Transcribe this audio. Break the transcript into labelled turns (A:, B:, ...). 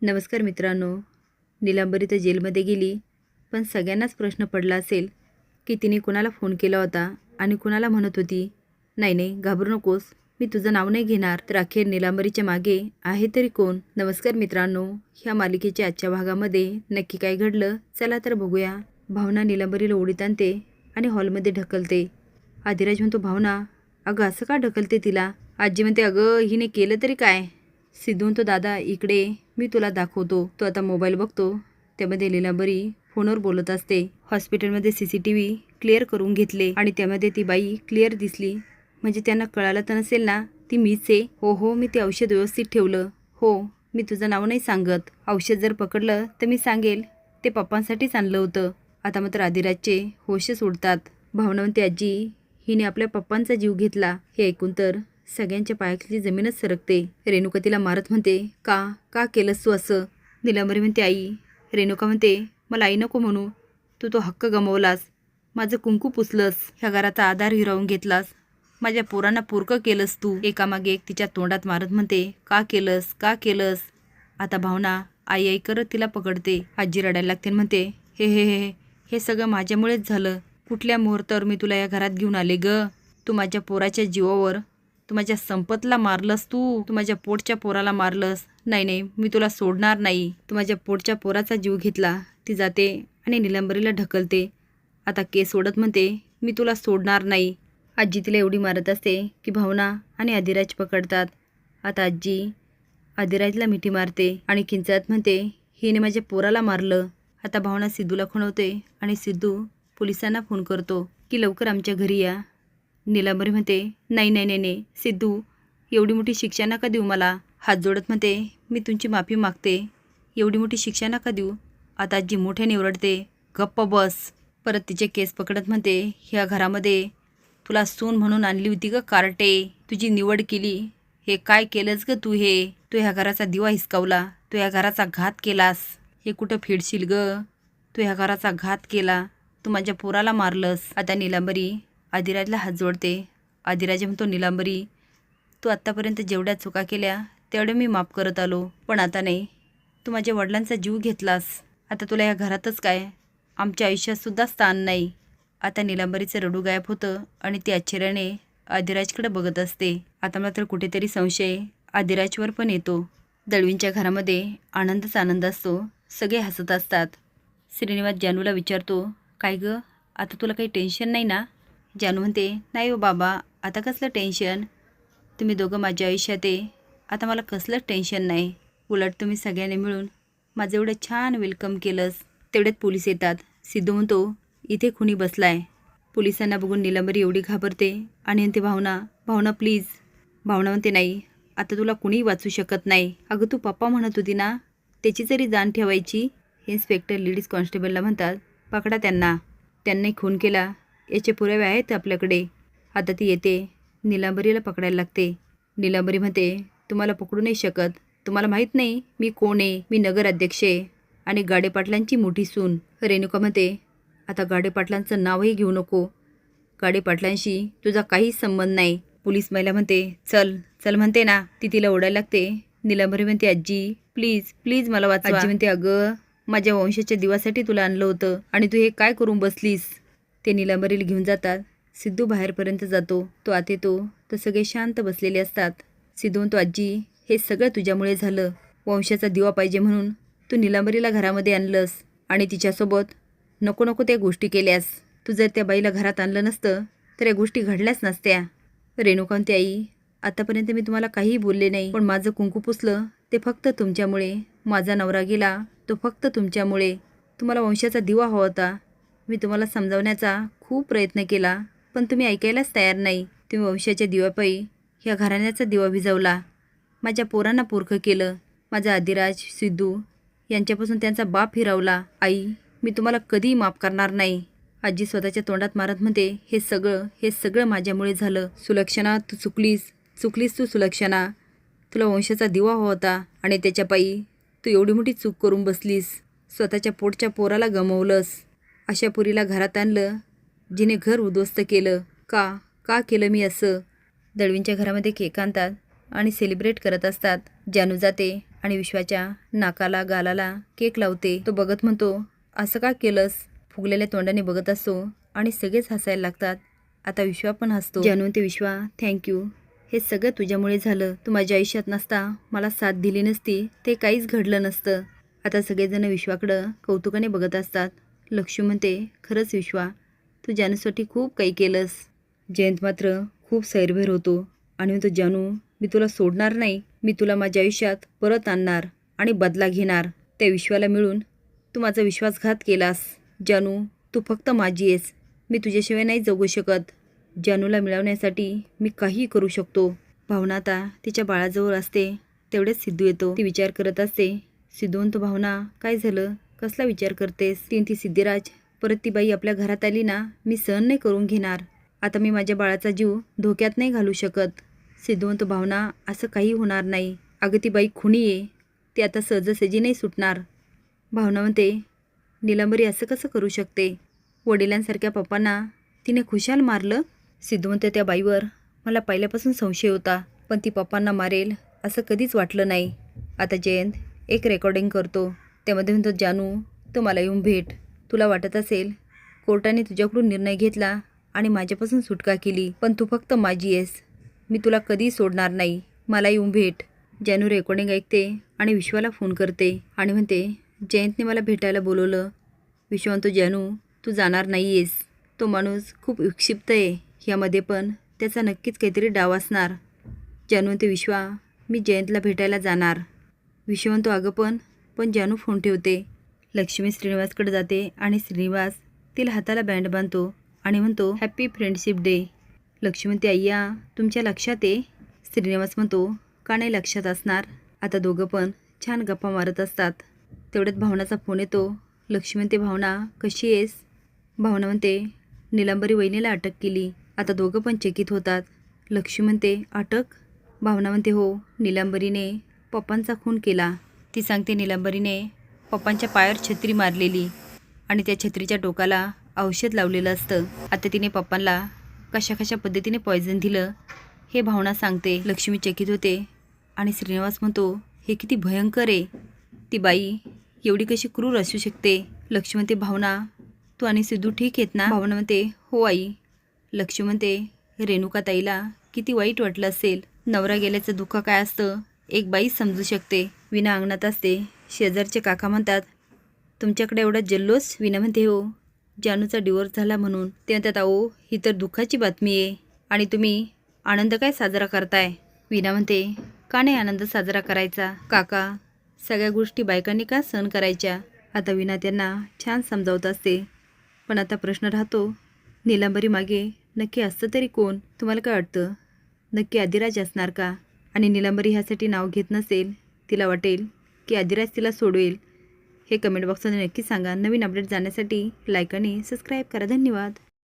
A: नमस्कार मित्रांनो. नीलांबरी तर जेलमध्ये गेली, पण सगळ्यांनाच प्रश्न पडला असेल की तिने कुणाला फोन केला होता आणि कुणाला म्हणत होती, नाही नाही घाबरू नकोस, मी तुझं नाव नाही घेणार. तर अखेर नीलांबरीच्या मागे आहे तरी कोण? नमस्कार मित्रांनो, ह्या मालिकेच्या आजच्या भागामध्ये नक्की काय घडलं चला तर बघूया. भावना नीलांबरीला ओढीत आणते आणि हॉलमध्ये ढकलते. आदिराज म्हणतो, भावना अगं असं का ढकलते तिला? आजी म्हणते, अगं हिने केलं तरी काय? सिद्धू म्हणतो, दादा इकडे मी तुला दाखवतो. तो आता मोबाईल बघतो. त्यामध्ये नीलांबरी फोनवर बोलत असते. हॉस्पिटलमध्ये CCTV क्लिअर करून घेतले आणि त्यामध्ये ती बाई क्लिअर दिसली. म्हणजे त्यांना कळालं तर नसेल ना ती मीच आहे. हो हो, मी ते औषध व्यवस्थित ठेवलं. हो, मी तुझं नाव नाही सांगत. औषध जर पकडलं तर मी सांगेल ते पप्पांसाठीच आणलं होतं. आता मात्र आदिराजचे होशच उडतात. भावना म्हणते, आजी हिने आपल्या पप्पांचा जीव घेतला. हे ऐकून तर सगळ्यांच्या पायाखाली जमीनच सरकते. रेणुका तिला मारत म्हणते, का का केलंस तू असं? नीलांबरी म्हणते, आई. रेणुका म्हणते, मला आई नको म्हणू. तू तो हक्क गमावलास, माझं कुंकू पुसलंस, ह्या घराचा आधार हिरावून घेतलास, माझ्या पोरांना पुरकं केलंस तू. एकामागे एक तिच्या तोंडात मारत म्हणते, का केलंस का केलंस? आता भावना आई आई करत तिला पकडते. आजी रडायला लागते आणि म्हणते, हे हे हे हे सगळं माझ्यामुळेच झालं. कुठल्या मुहूर्तावर मी तुला या घरात घेऊन आले ग? तू माझ्या पोराच्या जीवावर, तू माझ्या संपतला मारलंस. तू माझ्या पोटच्या पोराला मारलंस. नाही नाही, मी तुला सोडणार नाही. तू माझ्या पोटच्या पोराचा जीव घेतला. ती जाते आणि नीलांबरीला ढकलते. आता केस सोडत म्हणते, मी तुला सोडणार नाही. आजी तिला एवढी मारत असते की भावना आणि आदिराज पकडतात. आता आजी आदिराजला मिठी मारते आणि किंचाळत म्हणते, हिने माझ्या पोराला मारलं. आता भावना सिद्धूला खुणवते आणि सिद्धू पोलिसांना फोन करतो की लवकर आमच्या घरी या. नीलांबरी म्हणते, नाही नाही नाही नाही सिद्धू, एवढी मोठी शिक्षा नका देऊ मला. हात जोडत म्हणते, मी तुमची माफी मागते, एवढी मोठी शिक्षा नका देऊ. आता आजी मोठ्याने ओरडते, गप्प बस. परत तिचे केस पकडत म्हणते, ह्या घरामध्ये तुला सून म्हणून आणली होती ग कार्टे, तुझी निवड केली. हे काय केलंस ग तू? तू ह्या घराचा दिवा हिसकावला, तू ह्या घराचा घात केलास. हे कुठं फेडशील ग? तू ह्या घराचा घात केला, तू माझ्या पोराला मारलंस. आता नीलांबरी आदिराजला हात जोडते. आदिराज म्हणतो, नीलांबरी तू आत्तापर्यंत जेवढ्या चुका केल्या तेवढ्या मी माफ करत आलो, पण आता नाही. तू माझ्या वडिलांचा जीव घेतलास. आता तुला या घरातच काय, आमच्या आयुष्यातसुद्धा स्थान नाही. आता नीलांबरीचं रडू गायब होतं आणि ती आश्चर्याने आदिराजकडे बघत असते. आता मात्र कुठेतरी संशय आदिराजवर पण येतो. दळवींच्या घरामध्ये आनंदच आनंद असतो. सगळे हसत असतात. श्रीनिवास जानूला विचारतो, काय गं, आता तुला काही टेन्शन नाही ना? जानू म्हणते, नाही हो बाबा, आता कसलं टेन्शन? तुम्ही दोघं माझ्या आयुष्यात आहे, आता मला कसलंच टेन्शन नाही. उलट तुम्ही सगळ्यांनी मिळून माझं एवढं छान वेलकम केलंस. तेवढ्यात पोलीस येतात. सिद्धू म्हणतो, इथे खुनी बसलाय. पोलिसांना बघून नीलांबरी एवढी घाबरते आणि म्हणते, भावना भावना प्लीज. भावना म्हणते, नाही, आता तुला कुणीही वाचू शकत नाही. अगं तू पप्पा म्हणत होती ना, त्याची जरी जाण ठेवायची. इन्स्पेक्टर लेडीज कॉन्स्टेबलला म्हणतात, पकडा त्यांना, त्यांनी खून केला याचे पुरावे आहेत आपल्याकडे. आता ती येते, नीलांबरीला पकडायला लागते. नीलांबरी म्हणते, तुम्हाला पकडू नाही शकत. तुम्हाला माहीत नाही मी कोण आहे? मी नगराध्यक्ष आहे आणि गाडे पाटलांची मोठी सून. रेणुका म्हणते, आता गाडे पाटलांचं नावही घेऊ नको. गाडे पाटलांशी तुझा काहीच संबंध नाही. पोलीस महिला म्हणते, चल चल म्हणते ना. ती तिला ओढायला लागते. नीलांबरी म्हणते, आजी प्लीज प्लीज मला वाचवा. आजी म्हणते, अगं माझ्या वंशाच्या दिवासाठी तुला आणलं होतं आणि तू हे काय करून बसलीस? ते नीलांबरीला घेऊन जातात. सिद्धू बाहेरपर्यंत जातो. तो आत येतो तर सगळे शांत बसलेले असतात. सिद्धू म्हणतो, आजी हे सगळं तुझ्यामुळे झालं. वंशाचा दिवा पाहिजे म्हणून तू नीलांबरीला घरामध्ये आणलंस आणि तिच्यासोबत नको नको त्या गोष्टी केल्यास. तू जर त्या बाईला घरात आणलं नसतं तर या गोष्टी घडल्याच नसत्या. रेणुका म्हणते, आई आतापर्यंत मी तुम्हाला काहीही बोलले नाही, पण माझं कुंकू पुसलं ते फक्त तुमच्यामुळे. माझा नवरा गेला तो फक्त तुमच्यामुळे. तुम्हाला वंशाचा दिवा हवा होता. मी तुम्हाला समजावण्याचा खूप प्रयत्न केला, पण तुम्ही ऐकायलाच तयार नाही. तुम्ही वंशाच्या दिव्यापायी ह्या घराण्याचा दिवा विझवला. माझ्या पोरांना पुरखं केलं. माझा आदिराज सिद्धू यांच्यापासून त्यांचा बाप हिरावला. आई मी तुम्हाला कधीही माफ करणार नाही. आजी स्वतःच्या तोंडात मारत म्हणते, हे सगळं माझ्यामुळे झालं. सुलक्षणा तू चुकलीस तू सुलक्षणा. तुला वंशाचा दिवा हवा होता आणि त्याच्या पायी तू एवढी मोठी चूक करून बसलीस. स्वतःच्या पोटच्या पोराला गमावलंस. अशा पुरीला घरात आणलं जिने घर उद्ध्वस्त केलं. का केलं मी असं? दळवींच्या घरामध्ये केक आणतात आणि सेलिब्रेट करत असतात. जानू जाते आणि विश्वाच्या नाकाला गालाला केक लावते. तो बघत म्हणतो, असं का केलंस? फुगलेल्या तोंडाने बघत असतो आणि सगळेच हसायला लागतात. आता विश्वा पण हसतो. जानू ते विश्वा, थँक्यू, हे सगळं तुझ्यामुळे झालं. तू माझ्या आयुष्यात नसता, मला साथ दिली नसती, ते काहीच घडलं नसतं. आता सगळेजण विश्वाकडं कौतुकाने बघत असतात. लक्ष्मी म्हणते, खरंच विश्वा, तू जानूसाठी खूप काही केलंस. जयंत मात्र खूप सैरभैर होतो आणि म्हणतो, जानू, मी तुला सोडणार नाही. मी तुला माझ्या आयुष्यात परत आणणार आणि बदला घेणार. त्या विश्वाला मिळून तू माझा विश्वासघात केलास. जानू, तू फक्त माझी आहेस. मी तुझ्याशिवाय नाही जगू शकत. जानूला मिळवण्यासाठी मी काहीही करू शकतो. भावना आता तिच्या बाळाजवळ असते. तेवढेच सिद्धू येतो. ती विचार करत असते. सिद्धू म्हणतो, भावना, काय झालं? कसला विचार करतेस? ती सिद्धिराज, परत ती बाई आपल्या घरात आली ना, मी सहन नाही करून घेणार. आता मी माझ्या बाळाचा जीव धोक्यात नाही घालू शकत. सिद्धू म्हणतो, भावना, असं काही होणार नाही. अगं ती बाई खुनी आहे. ती आता सहजासहजी नाही सुटणार. भावना म्हणते, निलंबरी असं कसं करू शकते? वडिलांसारख्या पप्पांना तिने खुशाल मारलं. सिद्धू म्हणते, त्या बाईवर मला पहिल्यापासून संशय होता, पण ती पप्पांना मारेल असं कधीच वाटलं नाही. आता जयंत एक रेकॉर्डिंग करतो. त्यामध्ये म्हणतो, जानू, तू मला येऊन भेट. तुला वाटत असेल कोर्टाने तुझ्याकडून निर्णय घेतला आणि माझ्यापासून सुटका केली, पण तू फक्त माझी आहेस. मी तुला कधी सोडणार नाही. मला येऊन भेट. जानू रेकॉर्डिंग ऐकते आणि विश्वाला फोन करते आणि म्हणते, जयंतने मला भेटायला बोलवलं. विश्वा म्हणतो, जानू, तू जाणार नाही आहेस. तो माणूस खूप विक्षिप्त आहे. ह्यामध्ये पण त्याचा नक्कीच काहीतरी डाव असणार. जानू म्हणते, विश्वा, मी जयंतला भेटायला जाणार. विश्वा म्हणतो, अगं पण जानू फोन ठेवते. लक्ष्मी श्रीनिवासकडे जाते आणि श्रीनिवास तिला हाताला बँड बांधतो आणि म्हणतो, हॅपी फ्रेंडशिप डे. लक्ष्मी म्हणते, अय्या, तुमच्या लक्षात आहे? श्रीनिवास म्हणतो, का नाही लक्षात असणार? आता दोघं पण छान गप्पा मारत असतात. तेवढ्यात भावनाचा फोन येतो. लक्ष्मी म्हणते, भावना, कशी आहेस? भावना म्हणते, निलंबरी वहिनीला अटक केली. आता दोघं पण चकित होतात. लक्ष्मी म्हणते, अटक? भावना म्हणते, हो, निलंबरीने पप्पांचा खून केला. ती सांगते, निलंबरीने पप्पांच्या पायावर छत्री मारलेली आणि त्या छत्रीच्या टोकाला औषध लावलेलं असतं. आता तिने पप्पांना कशा पद्धतीने पॉयझन दिलं हे भावना सांगते. लक्ष्मी चकित होते आणि श्रीनिवास म्हणतो, हे किती भयंकर आहे. ती बाई एवढी कशी क्रूर असू शकते? लक्ष्मी म्हणते, भावना, तू आणि सिद्धू ठीक आहेत ना? भावना म्हणते, हो आई. लक्ष्मी म्हणते, रेणुकाताईला किती वाईट वाटलं असेल. नवरा गेल्याचं दुःख काय असतं एक बाईच समजू शकते. विना अंगणात असते. शेजारचे काका म्हणतात, तुमच्याकडे एवढा जल्लोष? विना म्हणते, हो, जानूचा डिवोर्स झाला म्हणून. ते म्हणतात, अहो, ही तर दुःखाची बातमी आहे आणि तुम्ही आनंद काय साजरा करताय? विना म्हणते, का नाही आनंद साजरा करायचा काका? सगळ्या गोष्टी बायकांनी का सहन करायच्या? आता विना त्यांना छान समजावत असते. पण आता प्रश्न राहतो, निलंबरी मागे नक्की असतं तरी कोण? तुम्हाला काय वाटतं? नक्की आदिराज असणार का? आणि निलंबरी ह्यासाठी नाव घेत नसेल, तिला वाटेल की आदिराज तिला सोडवेल. हे कमेंट बॉक्समध्ये नक्की सांगा. नवीन अपडेट जाण्यासाठी लाईक आणि सबस्क्राईब करा. धन्यवाद.